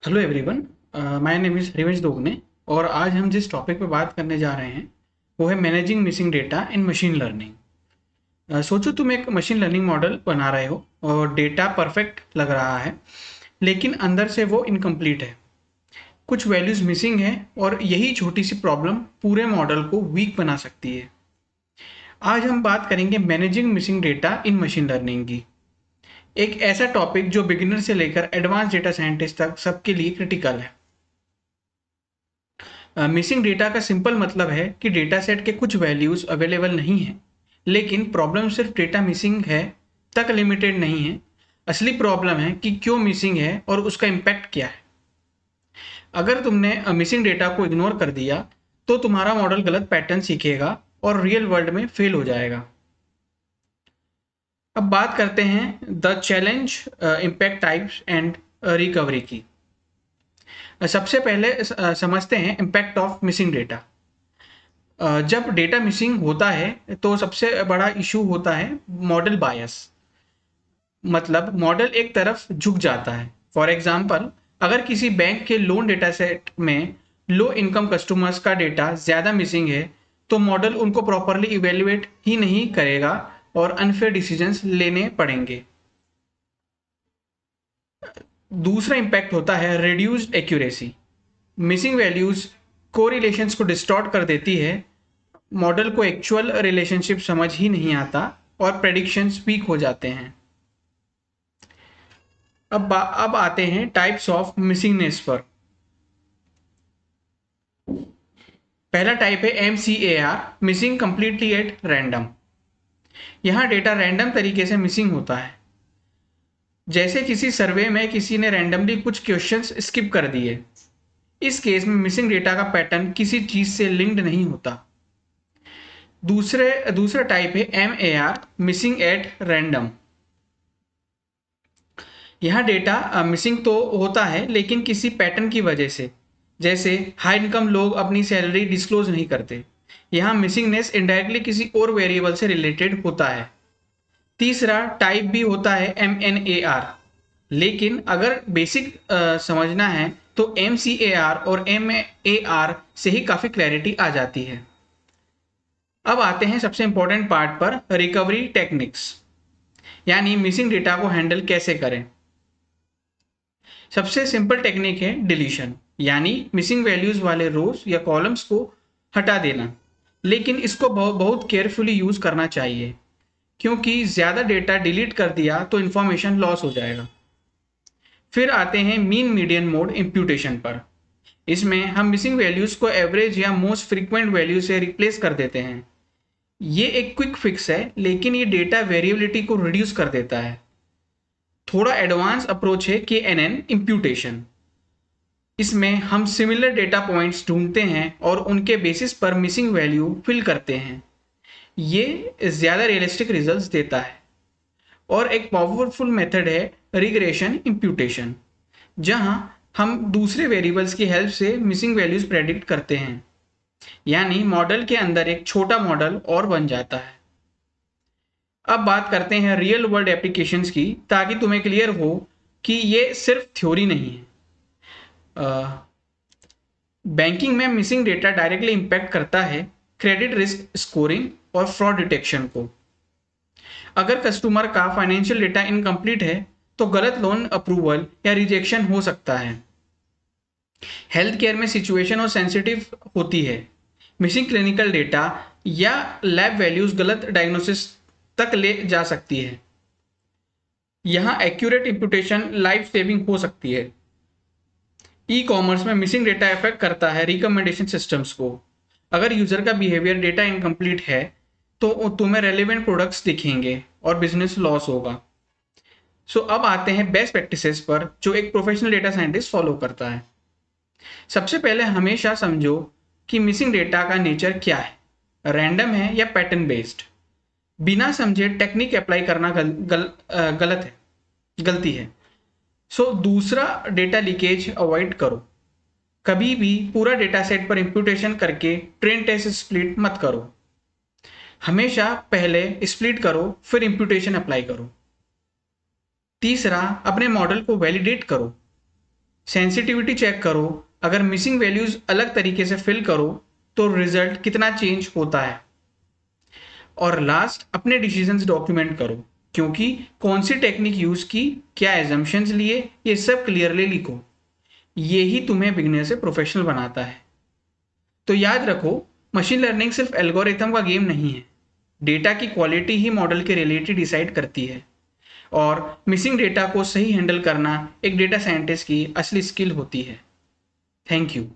Hello everyone. My name is Harivansh Dogne और आज हम जिस टॉपिक पे बात करने जा रहे हैं वो है मैनेजिंग मिसिंग डेटा इन मशीन लर्निंग। सोचो तुम एक मशीन लर्निंग मॉडल बना रहे हो और डेटा परफेक्ट लग रहा है, लेकिन अंदर से वो इनकम्प्लीट है। कुछ वैल्यूज़ मिसिंग है और यही छोटी सी प्रॉब्लम पूरे मॉडल को वीक बना सकती है। आज हम बात करेंगे मैनेजिंग मिसिंग डेटा इन मशीन लर्निंग की, एक ऐसा टॉपिक जो बिगिनर से लेकर एडवांस डेटा साइंटिस्ट तक सबके लिए क्रिटिकल है। मिसिंग डेटा का सिंपल मतलब है कि डेटा सेट के कुछ वैल्यूज अवेलेबल नहीं है, लेकिन प्रॉब्लम सिर्फ डेटा मिसिंग है तक लिमिटेड नहीं है। असली प्रॉब्लम है कि क्यों मिसिंग है और उसका इम्पैक्ट क्या है। अगर तुमने मिसिंग डेटा को इग्नोर कर दिया तो तुम्हारा मॉडल गलत पैटर्न सीखेगा और रियल वर्ल्ड में फेल हो जाएगा। अब बात करते हैं the challenge, impact types and recovery की। सबसे पहले समझते हैं इम्पैक्ट ऑफ मिसिंग डेटा। जब डेटा मिसिंग होता है तो सबसे बड़ा इशू होता है मॉडल बायस। मतलब मॉडल एक तरफ झुक जाता है। फॉर एग्जांपल, अगर किसी बैंक के लोन डेटा सेट में लो इनकम कस्टमर्स का डेटा ज़्यादा मिसिंग है तो मॉडल उनको प्रॉपरली इवेल्युएट ही नहीं करेगा और अनफेयर डिसीजंस लेने पड़ेंगे। दूसरा इम्पैक्ट होता है reduced accuracy. Missing values correlations को डिस्टॉर्ट कर देती है, मॉडल को एक्चुअल रिलेशनशिप समझ ही नहीं आता और प्रेडिक्शंस वीक हो जाते हैं। अब आते हैं टाइप्स ऑफ मिसिंगनेस पर। पहला टाइप है MCAR, missing completely at random. यहाँ डेटा रैंडम तरीके से मिसिंग होता है, जैसे किसी सर्वे में किसी ने रैंडमली कुछ क्वेश्चंस स्किप कर दिए। इस केस में मिसिंग डेटा का पैटर्न किसी चीज से लिंक्ड नहीं होता। दूसरा टाइप है MAR, मिसिंग एट रैंडम। यहाँ डेटा मिसिंग तो होता है लेकिन किसी पैटर्न की वजह से, जैसे हाई इनकम लोग अपनी सैलरी डिस्क्लोज नहीं करते। यहाँ मिसिंगनेस इनडायरेक्टली किसी और वेरिएबल से रिलेटेड होता है। तीसरा टाइप भी होता है MNAR, लेकिन अगर बेसिक समझना है तो MCAR और MAR से ही काफ़ी क्लैरिटी आ जाती है। अब आते हैं सबसे इंपॉर्टेंट पार्ट पर, रिकवरी टेक्निक्स, यानी मिसिंग डेटा को हैंडल कैसे करें। सबसे सिंपल टेक्निक है डिलीशन, यानी मिसिंग वैल्यूज वाले रोज या कॉलम्स को हटा देना। लेकिन इसको बहुत केयरफुली यूज करना चाहिए, क्योंकि ज़्यादा डेटा डिलीट कर दिया तो इन्फॉर्मेशन लॉस हो जाएगा। फिर आते हैं मीन मीडियन मोड इम्प्यूटेशन पर। इसमें हम मिसिंग वैल्यूज को एवरेज या मोस्ट फ्रीक्वेंट वैल्यू से रिप्लेस कर देते हैं। ये एक क्विक फिक्स है, लेकिन ये डेटा वेरिएबिलिटी को रिड्यूस कर देता है। थोड़ा एडवांस अप्रोच है KNN इम्प्यूटेशन। इसमें हम सिमिलर डेटा पॉइंट्स ढूंढते हैं और उनके बेसिस पर मिसिंग वैल्यू फिल करते हैं। ये ज़्यादा रियलिस्टिक रिजल्ट्स देता है। और एक पावरफुल मेथड है रिग्रेशन इम्प्यूटेशन, जहां हम दूसरे वेरिएबल्स की हेल्प से मिसिंग वैल्यूज प्रेडिक्ट करते हैं, यानी मॉडल के अंदर एक छोटा मॉडल और बन जाता है। अब बात करते हैं रियल वर्ल्ड एप्लीकेशंस की, ताकि तुम्हें क्लियर हो कि ये सिर्फ थ्योरी नहीं है। बैंकिंग में मिसिंग डेटा डायरेक्टली इम्पैक्ट करता है क्रेडिट रिस्क स्कोरिंग और फ्रॉड डिटेक्शन को। अगर कस्टमर का फाइनेंशियल डेटा इनकम्प्लीट है तो गलत लोन अप्रूवल या रिजेक्शन हो सकता है। हेल्थ केयर में सिचुएशन और सेंसिटिव होती है। मिसिंग क्लिनिकल डेटा या लैब वैल्यूज गलत डायग्नोसिस तक ले जा सकती है। यहाँ एक्यूरेट इम्प्यूटेशन लाइफ सेविंग हो सकती है। ई कॉमर्स में मिसिंग डेटा इफेक्ट करता है रिकमेंडेशन सिस्टम्स को। अगर यूजर का बिहेवियर डेटा इनकम्प्लीट है तो तुम्हें रेलिवेंट प्रोडक्ट्स दिखेंगे और बिजनेस लॉस होगा। अब आते हैं बेस्ट प्रैक्टिसेस पर, जो एक प्रोफेशनल डेटा साइंटिस्ट फॉलो करता है। सबसे पहले हमेशा समझो कि मिसिंग डेटा का नेचर क्या है, रैंडम है या पैटर्न बेस्ड। बिना समझे टेक्निक अप्लाई करना गलती है। दूसरा, डेटा लीकेज अवॉइड करो। कभी भी पूरा डेटा सेट पर इंप्यूटेशन करके ट्रेन टेस्ट स्प्लिट मत करो। हमेशा पहले स्प्लिट करो फिर इंप्यूटेशन अप्लाई करो। तीसरा, अपने मॉडल को वैलिडेट करो। सेंसिटिविटी चेक करो, अगर मिसिंग वैल्यूज अलग तरीके से फिल करो तो रिजल्ट कितना चेंज होता है। और लास्ट, अपने डिसीजंस डॉक्यूमेंट करो, क्योंकि कौन सी टेक्निक यूज की, क्या एजम्पशंस लिए, ये सब क्लियरली लिखो। ये ही तुम्हें बिगनर से प्रोफेशनल बनाता है। तो याद रखो, मशीन लर्निंग सिर्फ एल्गोरिथम का गेम नहीं है। डेटा की क्वालिटी ही मॉडल के रियलिटी डिसाइड करती है, और मिसिंग डेटा को सही हैंडल करना एक डेटा साइंटिस्ट की असली स्किल होती है। Thank you.